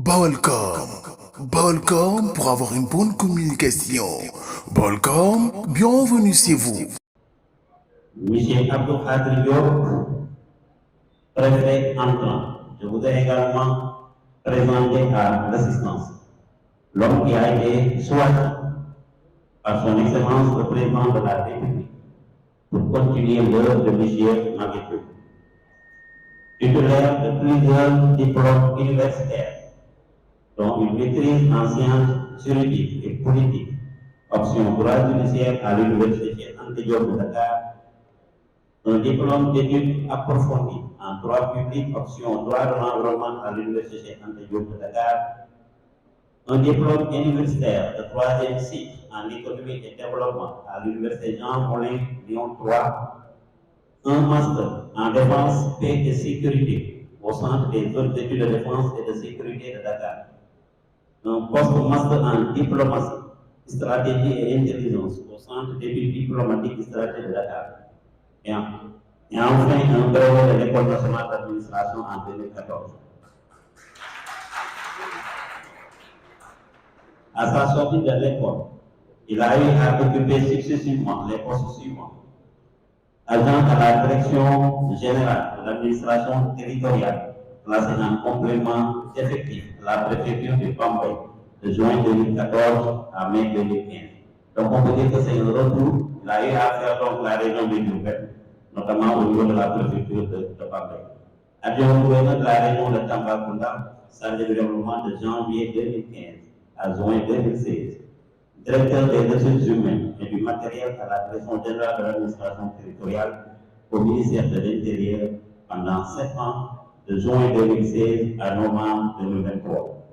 Balcom. Balcom pour avoir une bonne communication. Balcom, bienvenue chez vous. Monsieur Abdou Khadir Diop, préfet entrant. Je voudrais également présenter à l'assistance l'homme qui a été choisi par son Excellence le Président de la République pour continuer l'œuvre de M. Maguette. Titulaire de plusieurs diplômes universitaires, dont une maîtrise en sciences juridiques et politiques, option droit judiciaire à l'Université Cheikh Anta Diop de Dakar, un diplôme d'études approfondies en droit public, option droit de l'environnement à l'Université Cheikh Anta Diop de Dakar, un diplôme universitaire de troisième cycle en économie et développement à l'Université Jean Moulin Lyon 3, un master en défense, paix et sécurité au Centre des hautes études de défense et de sécurité de Dakar, un post-master en diplomatie, stratégie et intelligence au Centre d'études diplomatiques et stratégiques de Dakar, et enfin un brevet de l'École nationale d'administration en 2014. À sa sortie de l'école, il a eu à occuper successivement les postes suivants: agent à la direction générale de l'administration territoriale, placé en complément d'effectif de la préfecture du Bambey de juin 2014 à mai 2015. Donc on peut dire que c'est un retour. Il a eu à faire donc la région de Diourbel, notamment au niveau de la préfecture de Bambey. Adjoint gouverneur de la région de Tambacounda, chargé du développement de janvier 2015 à juin 2016. Directeur des ressources humaines et du matériel à la direction générale de l'administration territoriale au ministère de l'Intérieur pendant 7 ans, de juin 2016 à novembre 2023.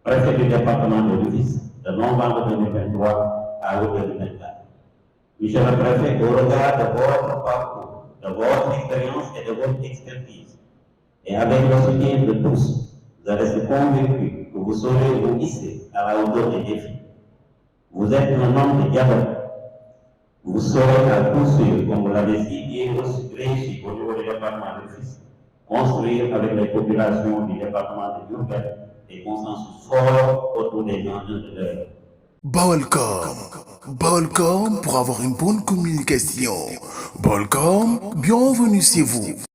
Préfet du département de Rufisque de novembre 2023 à août 2024. Monsieur le préfet, au regard de votre parcours, de votre expérience et de votre expertise, et avec le soutien de tous, vous restez convaincu que vous saurez vous hisser à la hauteur des défis. Vous êtes un homme de dialogue. Vous saurez à coup sûr, comme vous l'avez si bien réussi au niveau du département de Rufisque, construire avec les populations du département de Diourbel des consensus forts autour des enjeux de l'heure. Balcom. Balcom pour avoir une bonne communication. Balcom, bienvenue chez vous.